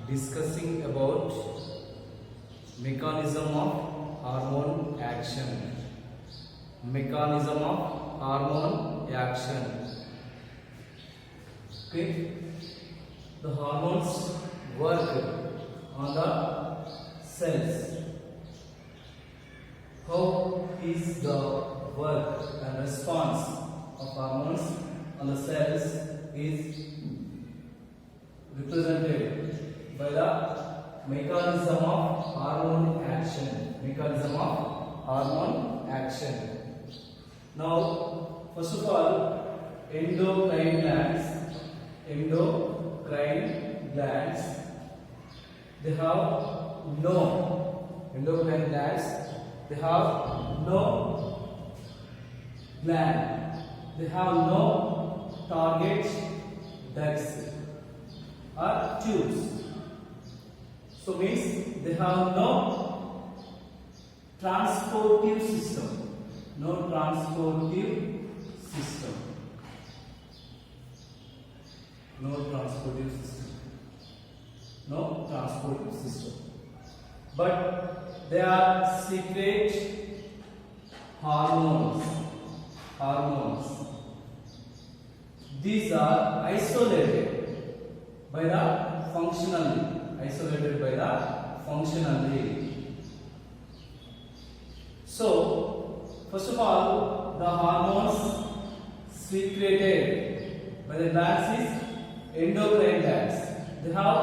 discussing about mechanism of hormone action. Mechanism of hormone action. Okay, the hormones work on the cells. How is the work and response of hormones on the cells is represented by the mechanism of hormone action. Mechanism of hormone action. Now, first of all, endocrine glands. Endocrine glands. They have no endocrine glands. They have no gland. They have no target ducts or tubes. So means they have no transportive system. No transportive system. No transportive system. No transportive system. But they are secret hormones. Hormones. These are isolated by the functionally. Isolated by the functionally. So, first of all, the hormones secreted by the glands is endocrine glands. They have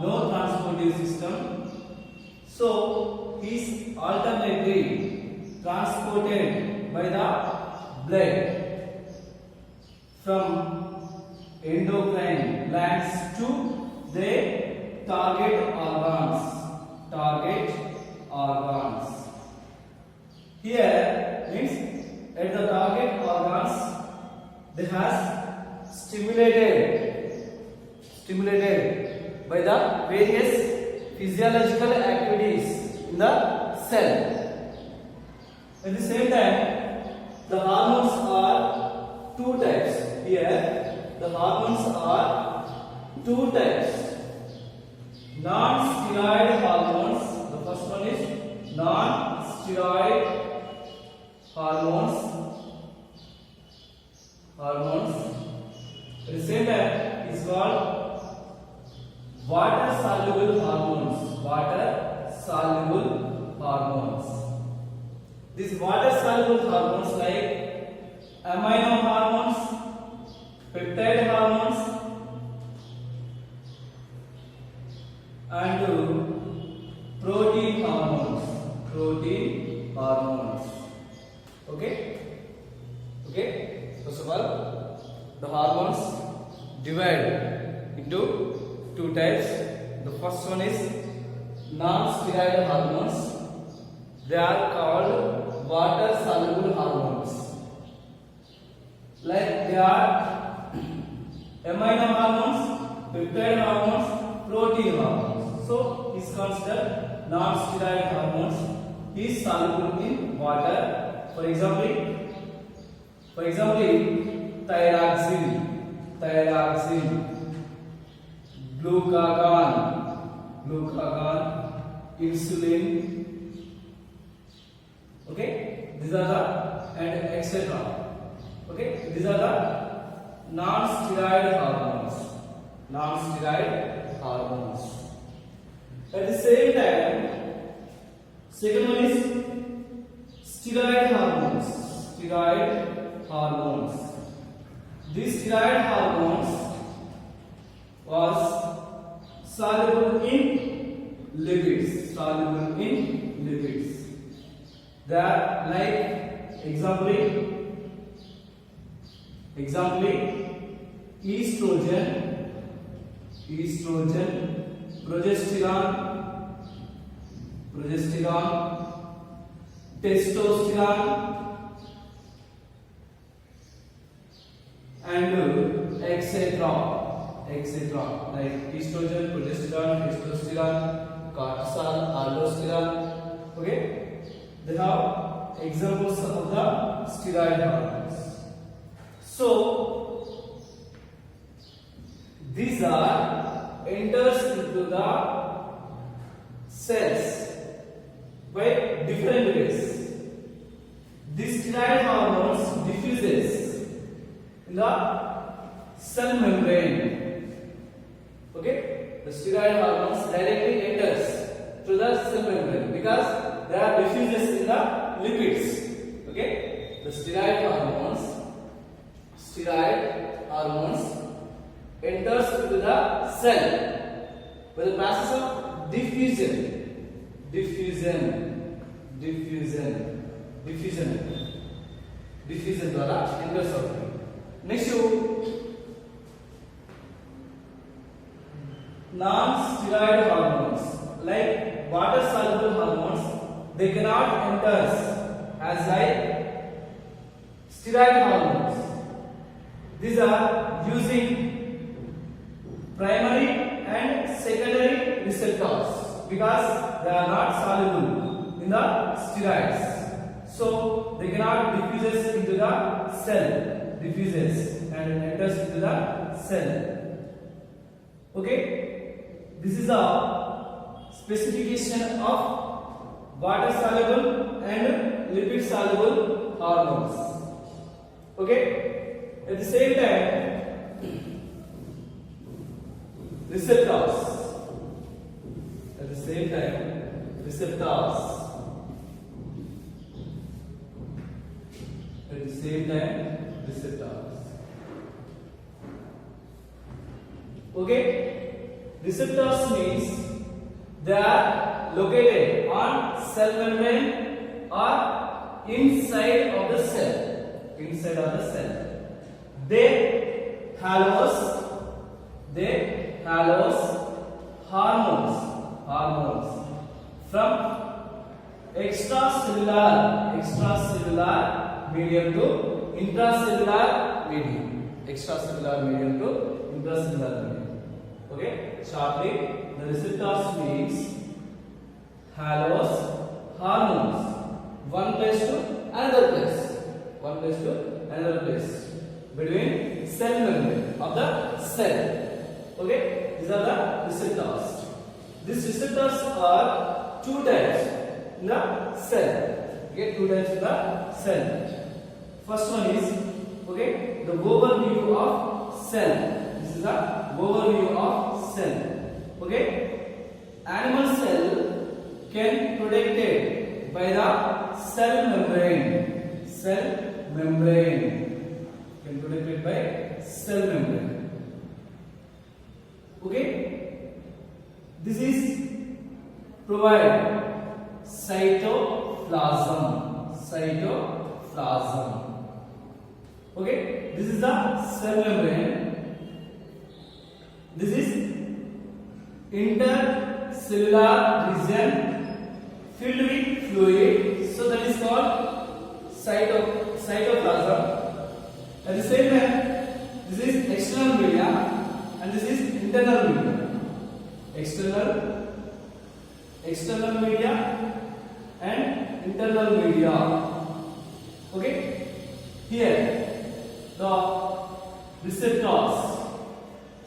no transportive system. So, is alternately transported by the blood from endocrine glands to their target organs. Target organs. Here means at the target organs they has stimulated by the various physiological activities in the cell. At the same time, the hormones are two types. Here, the hormones are two types. Non-steroid hormones. The first one is non-steroid hormones. At the same time, it's called water-soluble hormones. Water-soluble hormones. These water-soluble hormones like amino hormones, peptide hormones, and protein hormones. Protein hormones. Okay? Okay? First of all, the hormones divide into two types. The first one is non-steroid hormones. They are called water-soluble hormones. Like they are amino hormones, peptide hormones, protein hormones. So, is considered non-steroid hormones. Is soluble in water. For example, thyroxine, glucagon, insulin. Okay, these are the and etc. Okay, these are the non-steroid hormones. Non-steroid hormones. At the same time, second one is steroid hormones. Steroid hormones. These steroid hormones was soluble in lipids. Soluble in lipids. They are like example estrogen, progesterone, testosterone, and etc. Like estrogen, progesterone, testosterone, cortisol, aldosterone. Okay, they have examples of the steroid hormones. So these are enters into the cells by different ways. These steroid hormones diffuses in the cell membrane. Okay, the steroid hormones directly enters to the cell membrane because they are diffuses in the lipids. Okay, the steroid hormones enters into the cell by the process of diffusion ద్వారా enters అవుతుంది. Next non-steroid hormones like water soluble hormones, they cannot enter as like steroid hormones. These are using primary and secondary receptors because they are not soluble in the steroids, so they cannot diffuses into the cell, diffuses and enters into the cell. Okay, this is a specification of water soluble and lipid soluble hormones. Okay, at the same time receptors Okay, receptors means they are located on cell membrane or inside of the cell. They hallows hormones from extracellular medium to intracellular medium. Okay, shortly the receptors means hallows hormones one place to another place between cell membrane of the cell. Okay, these are the receptors. These receptors are two types in the cell. Okay, two types in the cell. First one is the overview of cell. This is the overview of cell. Okay, animal cell can protected by the cell membrane. Okay, this is provide cytoplasm. Okay, this is the cell membrane. This is intercellular region filled with fluid, so that is called cytoplasm. At the same time, this is external media and this is internal media. External media and internal media. Okay, here the receptors.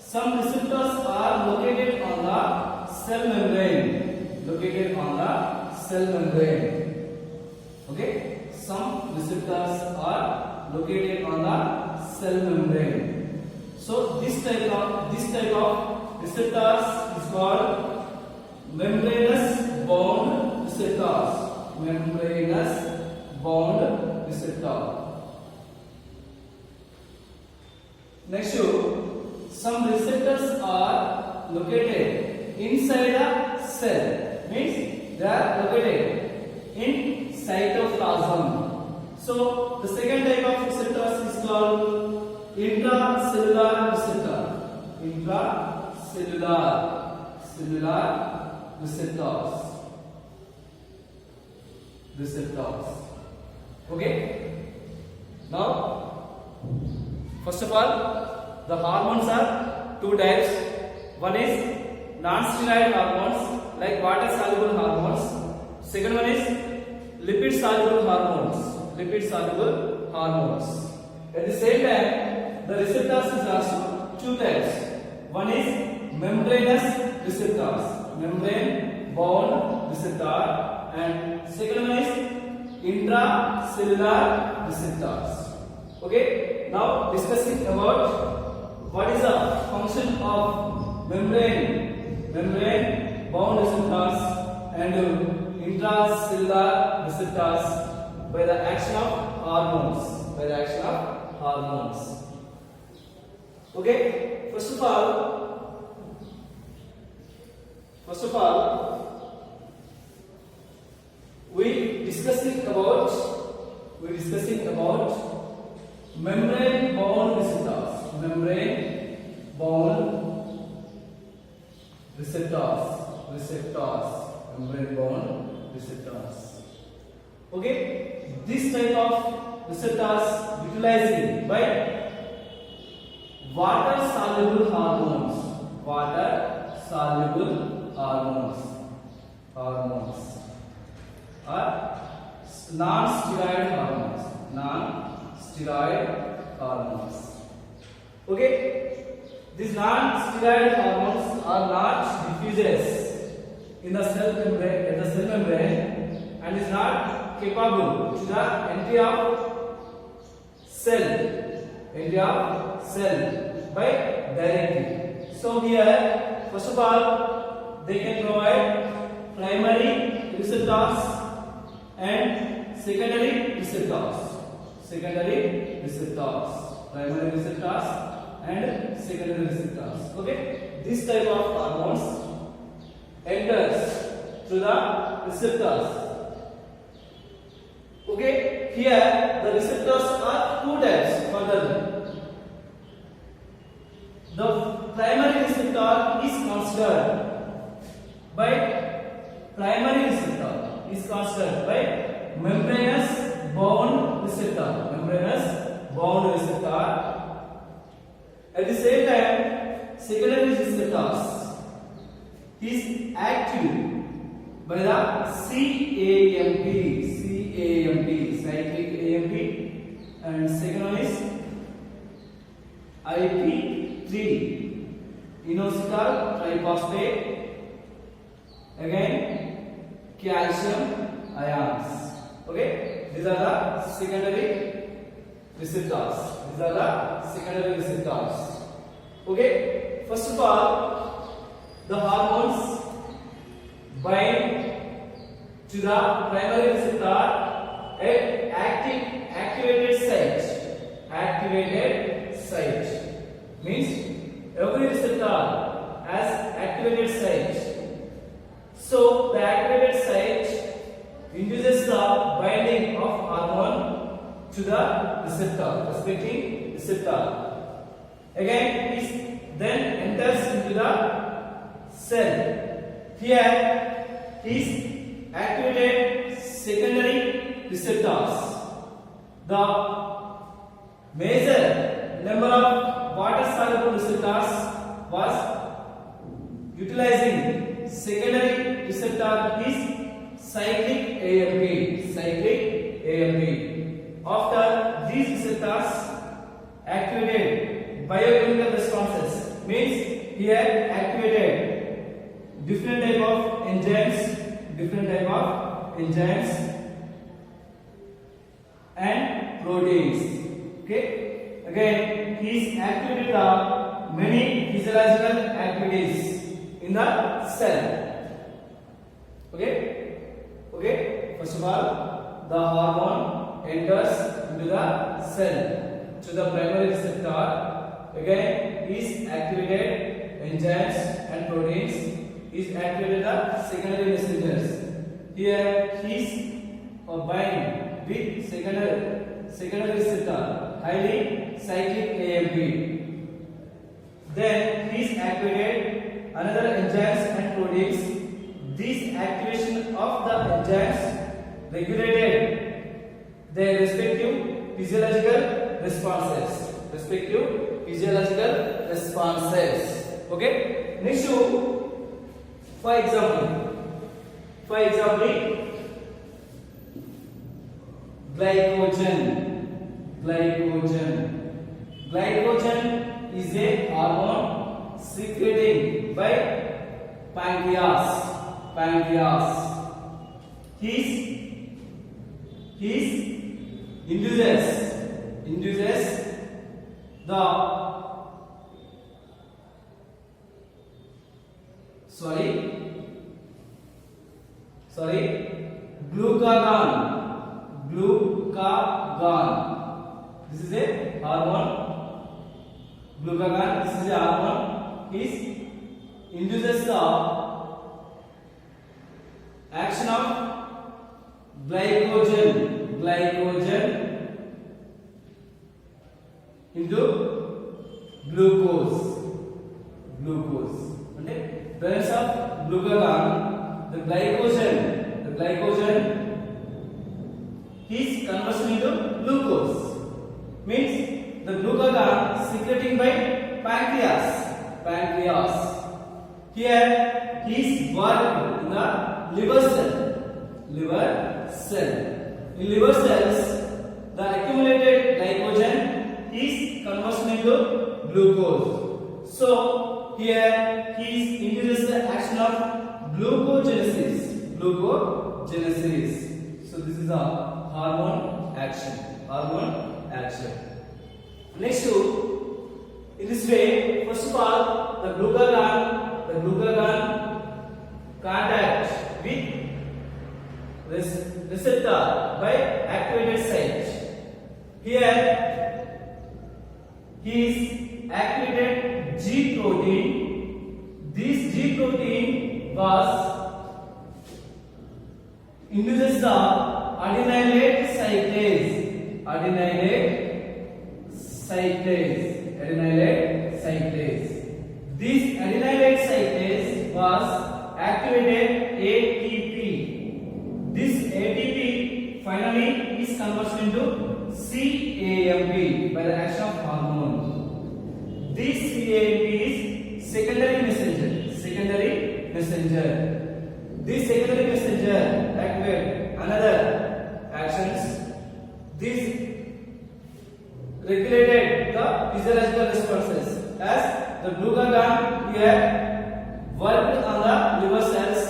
Some receptors are located on the cell membrane. Okay, some receptors are located on the cell membrane. So this type of receptors is called membranous bound receptors. Next, some receptors are located inside a cell. Means they are located in cytoplasm. So the second type of receptors is called intracellular receptor. Receptors. Okay. Now, first of all, the hormones are two types. One is non-steroid hormones like water soluble hormones. Second one is lipid soluble hormones. At the same time, the receptors is also two types. One is membranous receptors, membrane bound receptor, and second one is intracellular receptors. Okay, now discussing about what is the function of membrane bound receptors and intracellular receptors by the action of hormones. Okay, first of all we discussing about membrane bound receptors. Okay, this type of receptors utilizing by water soluble hormones or non-steroid hormones. Okay, these non-steroid hormones are not diffuses in the cell membrane and is not capable to the entry of cell by directly. So here, first of all, they can provide primary receptors and secondary receptors. Primary receptors and secondary receptors. Okay, this type of hormones enters through the receptors. Okay, here the receptors are two types further. The primary receptor is considered by membranous bound receptor. At the same time, secondary receptors is active by the CAMP, cyclic AMP, and second one is IP3, inositol triphosphate, again calcium ions. Okay, these are the secondary receptors. Okay, first of all, the hormones bind to the primary receptor at activated site. Means every receptor has activated site. So the activated site induces the binding of hormone to the respecting receptor. Again, it then enters into the cell. Here is activated secondary receptors. The major number of water soluble receptors was utilizing secondary receptor is cyclic AMP. After these receptors activated biochemical responses, means here activated different type of enzymes and proteins. Okay, again he's activated the many physiological activities in the cell. Okay, first of all, the hormone enters into the cell to the primary receptor. Again is activated enzymes and proteins, is activated the secondary messengers. Here is bind with secondary receptor, highly cyclic AMP. Then is activated another enzymes and proteins. This activation of the enzymes regulated their respective physiological responses. Okay, next to for example glycogen is a hormone secreting by pancreas. His induces the glucagon. This is a hormone. Glucagon. This is a hormone. It induces the action of glycogen into glucose. అంటే presence of glucagon, the glycogen is conversion into glucose. Means the glucagon secreting by pancreas. Here his work in the liver cell. In liver cells, the accumulated glycogen is conversion into glucose. So here he induces the action of glucogenesis. So this is a hormone action. Next, in this way, first of all, the glucagon contact with receptor by activated site. Here is activated G protein. This G protein was induces the adenylate cyclase. This adenylate cyclase was activated ATP. This ATP finally is converted into CAMP by the action of hormone. This CAMP is secondary messenger. This secondary messenger activate another actions. This regulated the physiological responses as the glucagon here worked on the liver cells,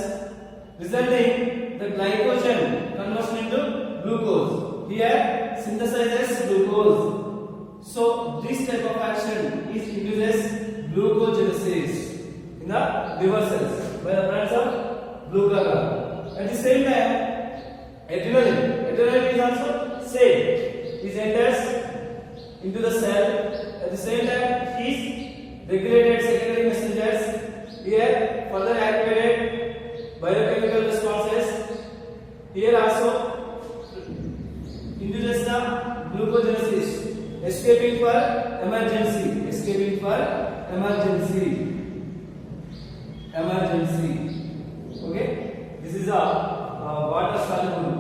resulting the glycogen conversion into glucose. Here synthesizes glucose. So this type of action is induces glucogenesis in the liver cells by the presence of glucagon. At the same time, adrenaline is also same. It enters into the cell. At the same time, is regulated secondary messengers here further activated biochemical responses. Here also induces the glucogenesis, escaping for emergency. Okay, this is a water soluble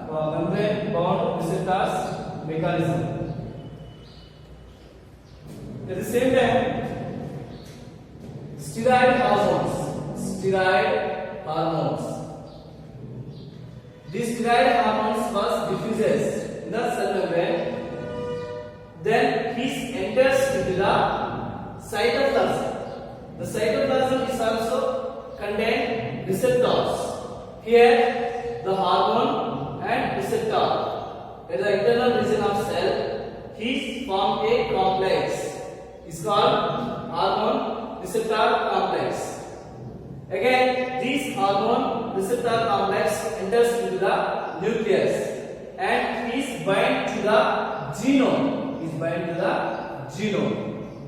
or membrane bound receptors mechanism. At the same time, steroid hormones. These steroid hormones was diffuses in the cell membrane. Then it enters into the cytoplasm. The cytoplasm is also contain receptors. Here the hormone and receptor at the internal region of cell is form a complex. It's called hormone receptor complex. Again, this hormone receptor complex enters into the nucleus and is bind to the genome.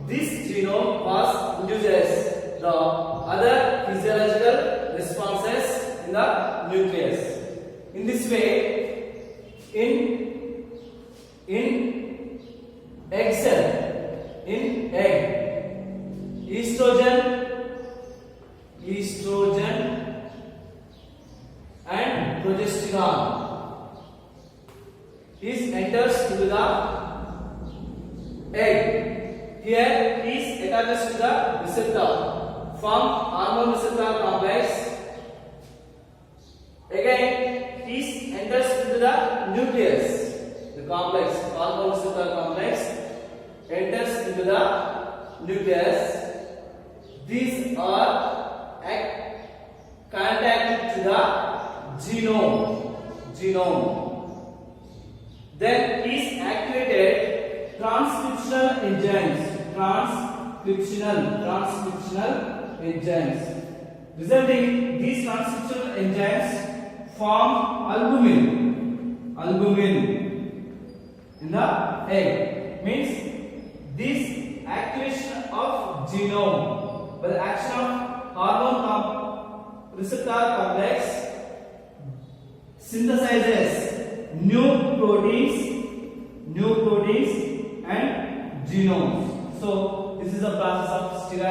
This genome induces the other physiological responses in the nucleus. In this way, in egg cell, estrogen and progesterone enters into the egg. Here is attaches to the receptor, form hormone receptor complex. Again, this enters into the nucleus. The complex hormone receptor complex enters into the nucleus. these are connected to the genome. Then is activated transcriptional enzymes. Resulting these transcriptional enzymes form albumin in the egg. Means this activation of genome by the action of hormone receptor complex synthesizes new proteins and genomes. So this is the process of steroid